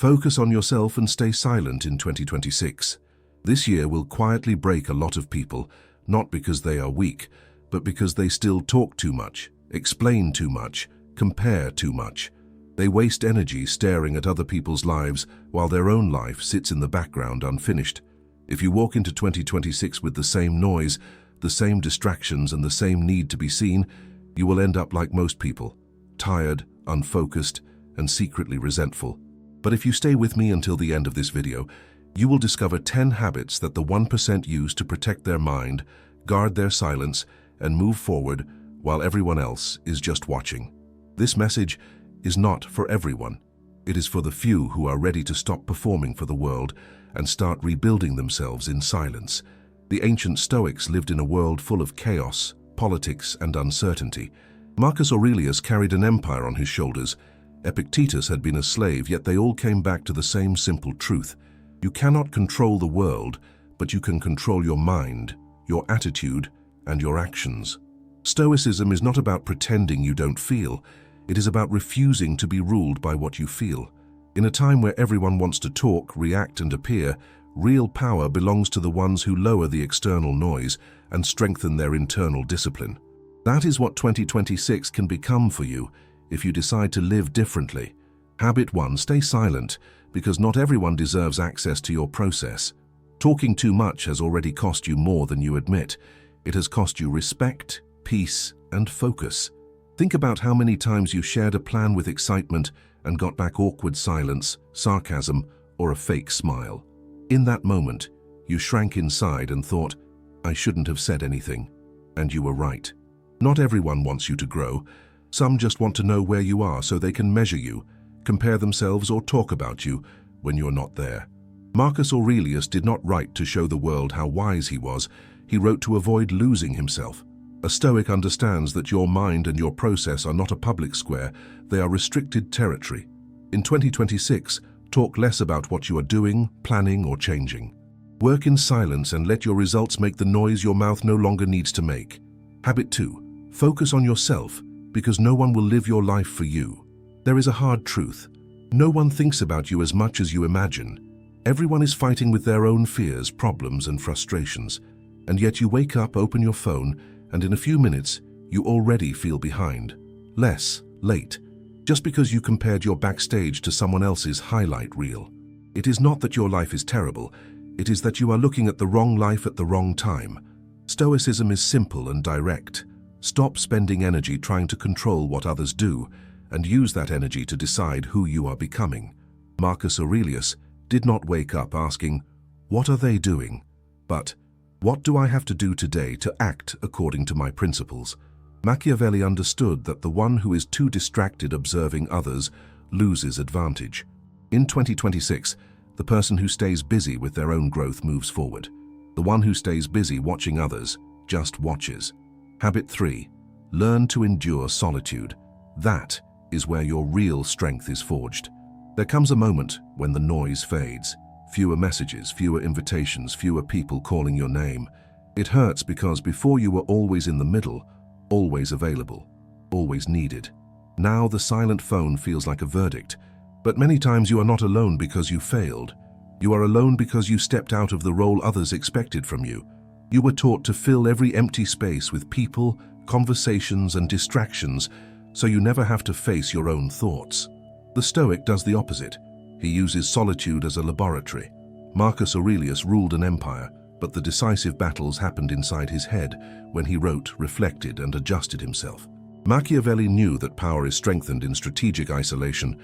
Focus on yourself and stay silent in 2026. This year will quietly break a lot of people, not because they are weak, but because they still talk too much, explain too much, compare too much. They waste energy staring at other people's lives while their own life sits in the background unfinished. If you walk into 2026 with the same noise, the same distractions and the same need to be seen, you will end up like most people, tired, unfocused, and secretly resentful. But if you stay with me until the end of this video, you will discover 10 habits that the 1% use to protect their mind, guard their silence, and move forward while everyone else is just watching. This message is not for everyone. It is for the few who are ready to stop performing for the world and start rebuilding themselves in silence. The ancient Stoics lived in a world full of chaos, politics, and uncertainty. Marcus Aurelius carried an empire on his shoulders. Epictetus had been a slave, yet they all came back to the same simple truth. You cannot control the world, but you can control your mind, your attitude, and your actions. Stoicism is not about pretending you don't feel. It is about refusing to be ruled by what you feel. In a time where everyone wants to talk, react, and appear, real power belongs to the ones who lower the external noise and strengthen their internal discipline. That is what 2026 can become for you if you decide to live differently. Habit 1. Stay silent, because not everyone deserves access to your process. Talking too much has already cost you more than you admit. It has cost you respect, peace, and focus. Think about how many times you shared a plan with excitement and got back awkward silence, sarcasm, or a fake smile. In that moment, you shrank inside and thought, I shouldn't have said anything. And you were right. Not everyone wants you to grow. Some just want to know where you are so they can measure you, compare themselves, or talk about you when you're not there. Marcus Aurelius did not write to show the world how wise he was. He wrote to avoid losing himself. A Stoic understands that your mind and your process are not a public square, they are restricted territory. In 2026, talk less about what you are doing, planning, or changing. Work in silence and let your results make the noise your mouth no longer needs to make. Habit 2. Focus on yourself, because no one will live your life for you. There is a hard truth. No one thinks about you as much as you imagine. Everyone is fighting with their own fears, problems, and frustrations. And yet you wake up, open your phone, and in a few minutes, you already feel behind. Late. Just because you compared your backstage to someone else's highlight reel. It is not that your life is terrible. It is that you are looking at the wrong life at the wrong time. Stoicism is simple and direct. Stop spending energy trying to control what others do, and use that energy to decide who you are becoming. Marcus Aurelius did not wake up asking, what are they doing? But, what do I have to do today to act according to my principles? Machiavelli understood that the one who is too distracted observing others loses advantage. In 2026, the person who stays busy with their own growth moves forward. The one who stays busy watching others just watches. Habit 3. Learn to endure solitude. That is where your real strength is forged. There comes a moment when the noise fades. Fewer messages, fewer invitations, fewer people calling your name. It hurts because before you were always in the middle, always available, always needed. Now the silent phone feels like a verdict. But many times you are not alone because you failed. You are alone because you stepped out of the role others expected from you. You were taught to fill every empty space with people, conversations, and distractions, so you never have to face your own thoughts. The Stoic does the opposite. He uses solitude as a laboratory. Marcus Aurelius ruled an empire, but the decisive battles happened inside his head when he wrote, reflected, and adjusted himself. Machiavelli knew that power is strengthened in strategic isolation.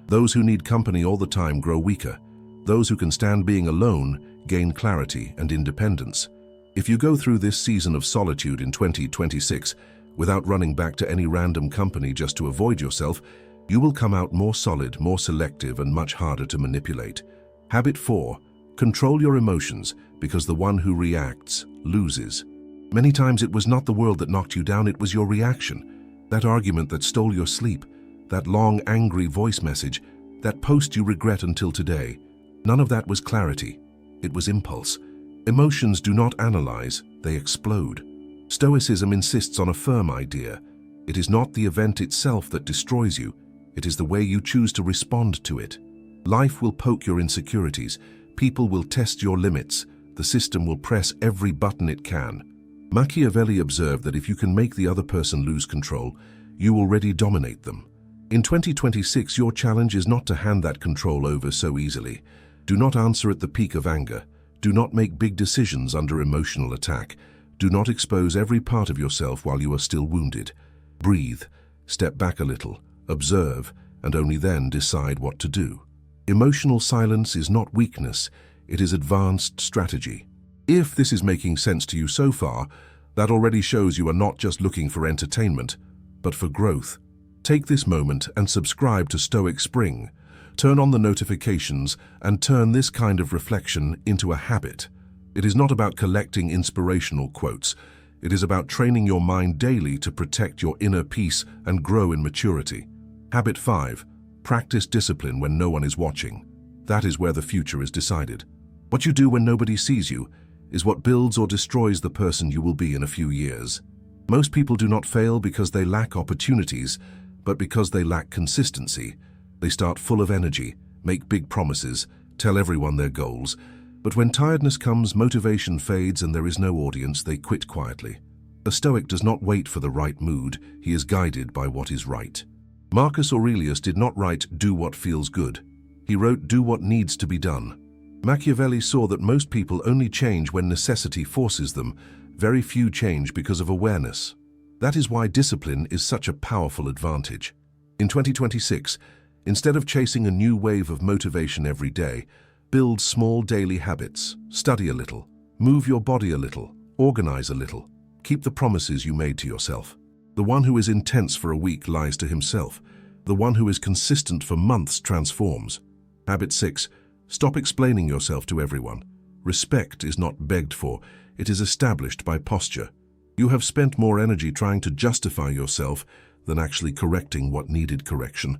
Those who need company all the time grow weaker. Those who can stand being alone gain clarity and independence. If you go through this season of solitude in 2026 without running back to any random company just to avoid yourself, you will come out more solid, more selective, and much harder to manipulate. Habit 4. Control your emotions, because the one who reacts loses. Many times it was not the world that knocked you down, it was your reaction. That argument that stole your sleep, that long, angry voice message, that post you regret until today. None of that was clarity. It was impulse. Emotions do not analyze, they explode. Stoicism insists on a firm idea. It is not the event itself that destroys you, it is the way you choose to respond to it. Life will poke your insecurities. People will test your limits. The system will press every button it can. Machiavelli observed that if you can make the other person lose control, you already dominate them. In 2026, your challenge is not to hand that control over so easily. Do not answer at the peak of anger. Do not make big decisions under emotional attack. Do not expose every part of yourself while you are still wounded. Breathe, step back a little, observe, and only then decide what to do. Emotional silence is not weakness, it is advanced strategy. If this is making sense to you so far, that already shows you are not just looking for entertainment, but for growth. Take this moment and subscribe to Stoic Spring. Turn on the notifications and turn this kind of reflection into a habit. It is not about collecting inspirational quotes. It is about training your mind daily to protect your inner peace and grow in maturity. Habit 5. Practice discipline when no one is watching. That is where the future is decided. What you do when nobody sees you is what builds or destroys the person you will be in a few years. Most people do not fail because they lack opportunities, but because they lack consistency. They start full of energy, make big promises, tell everyone their goals, but when tiredness comes, motivation fades and there is no audience, they quit quietly. A Stoic does not wait for the right mood, he is guided by what is right. Marcus Aurelius did not write, "Do what feels good." He wrote, "Do what needs to be done." Machiavelli saw that most people only change when necessity forces them. Very few change because of awareness. That is why discipline is such a powerful advantage. In 2026, instead of chasing a new wave of motivation every day, build small daily habits, study a little, move your body a little, organize a little. Keep the promises you made to yourself. The one who is intense for a week lies to himself. The one who is consistent for months transforms. Habit 6. Stop explaining yourself to everyone. Respect is not begged for, it is established by posture. You have spent more energy trying to justify yourself than actually correcting what needed correction.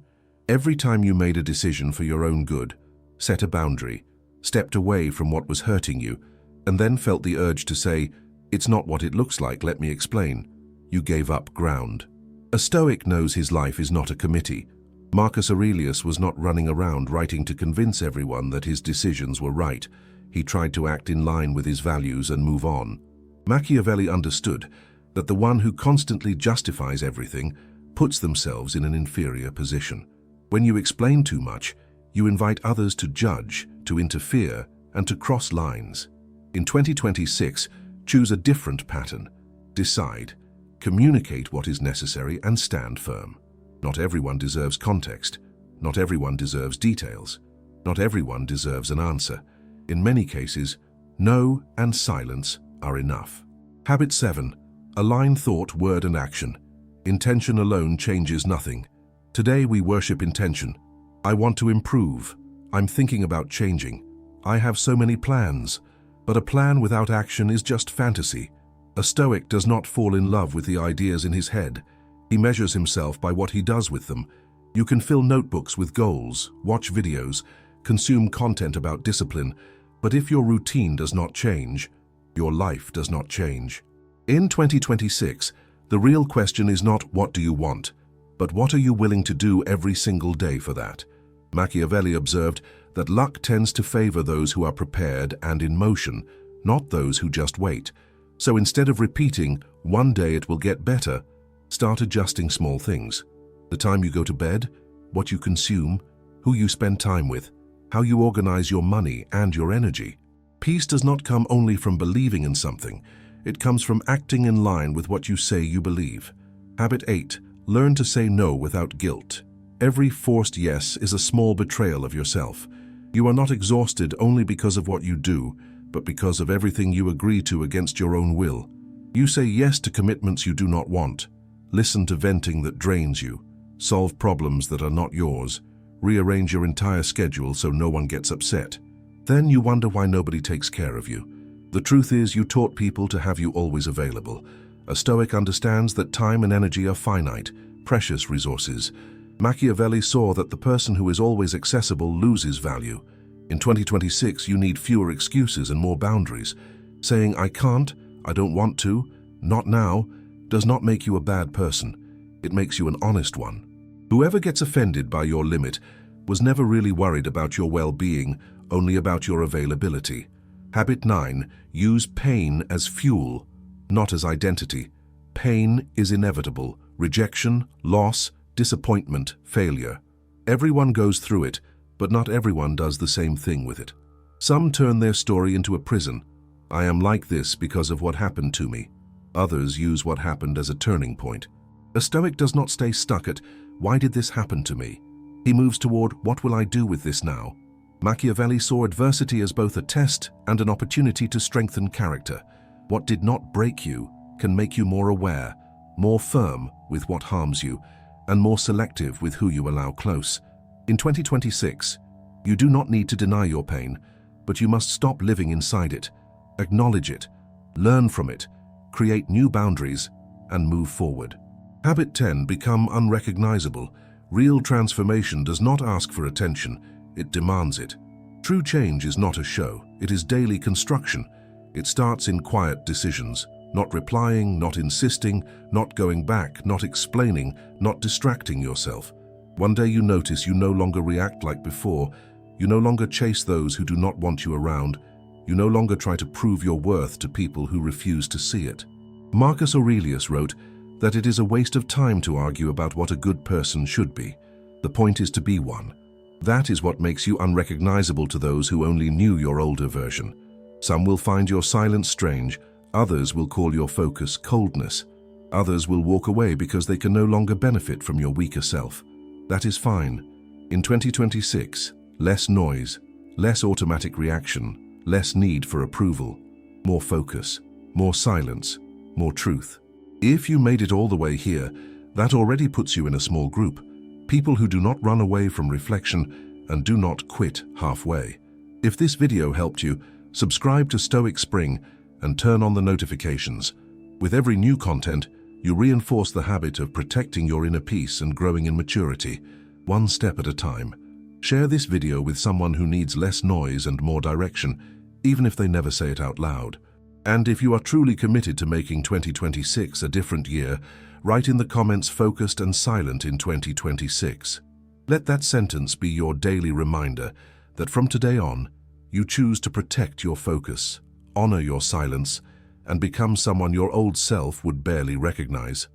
Every time you made a decision for your own good, set a boundary, stepped away from what was hurting you, and then felt the urge to say, "It's not what it looks like, let me explain," you gave up ground. A Stoic knows his life is not a committee. Marcus Aurelius was not running around writing to convince everyone that his decisions were right. He tried to act in line with his values and move on. Machiavelli understood that the one who constantly justifies everything puts themselves in an inferior position. When you explain too much, you invite others to judge, to interfere, and to cross lines. In 2026, choose a different pattern. Decide, communicate what is necessary, and stand firm. Not everyone deserves context. Not everyone deserves details. Not everyone deserves an answer. In many cases, no and silence are enough. Habit 7. Align thought, word, and action. Intention alone changes nothing. Today we worship intention. I want to improve. I'm thinking about changing. I have so many plans. But a plan without action is just fantasy. A Stoic does not fall in love with the ideas in his head. He measures himself by what he does with them. You can fill notebooks with goals, watch videos, consume content about discipline, but if your routine does not change, your life does not change. In 2026, the real question is not what do you want, but what are you willing to do every single day for that? Machiavelli observed that luck tends to favor those who are prepared and in motion, not those who just wait. So instead of repeating, "One day it will get better," start adjusting small things. The time you go to bed, what you consume, who you spend time with, how you organize your money and your energy. Peace does not come only from believing in something. It comes from acting in line with what you say you believe. Habit 8. Learn to say no without guilt. Every forced yes is a small betrayal of yourself. You are not exhausted only because of what you do, but because of everything you agree to against your own will. You say yes to commitments you do not want. Listen to venting that drains you. Solve problems that are not yours. Rearrange your entire schedule so no one gets upset. Then you wonder why nobody takes care of you. The truth is you taught people to have you always available. A Stoic understands that time and energy are finite, precious resources. Machiavelli saw that the person who is always accessible loses value. In 2026, you need fewer excuses and more boundaries. Saying, "I can't, I don't want to, not now," does not make you a bad person. It makes you an honest one. Whoever gets offended by your limit was never really worried about your well-being, only about your availability. Habit 9. Use pain as fuel, not as identity. Pain is inevitable. Rejection, loss, disappointment, failure. Everyone goes through it, but not everyone does the same thing with it. Some turn their story into a prison. I am like this because of what happened to me. Others use what happened as a turning point. A Stoic does not stay stuck at, why did this happen to me? He moves toward, what will I do with this now? Machiavelli saw adversity as both a test and an opportunity to strengthen character. What did not break you can make you more aware, more firm with what harms you, and more selective with who you allow close. In 2026, you do not need to deny your pain, but you must stop living inside it, acknowledge it, learn from it, create new boundaries, and move forward. Habit 10. Become unrecognizable. Real transformation does not ask for attention, it demands it. True change is not a show, it is daily construction. It starts in quiet decisions, not replying, not insisting, not going back, not explaining, not distracting yourself. One day you notice you no longer react like before, you no longer chase those who do not want you around, you no longer try to prove your worth to people who refuse to see it. Marcus Aurelius wrote that it is a waste of time to argue about what a good person should be. The point is to be one. That is what makes you unrecognizable to those who only knew your older version. Some will find your silence strange, others will call your focus coldness. Others will walk away because they can no longer benefit from your weaker self. That is fine. In 2026, less noise, less automatic reaction, less need for approval, more focus, more silence, more truth. If you made it all the way here, that already puts you in a small group. People who do not run away from reflection and do not quit halfway. If this video helped you, subscribe to Stoic Spring and turn on the notifications. With every new content, you reinforce the habit of protecting your inner peace and growing in maturity, one step at a time. Share this video with someone who needs less noise and more direction, even if they never say it out loud. And if you are truly committed to making 2026 a different year, write in the comments focused and silent in 2026. Let that sentence be your daily reminder that from today on, you choose to protect your focus, honor your silence, and become someone your old self would barely recognize.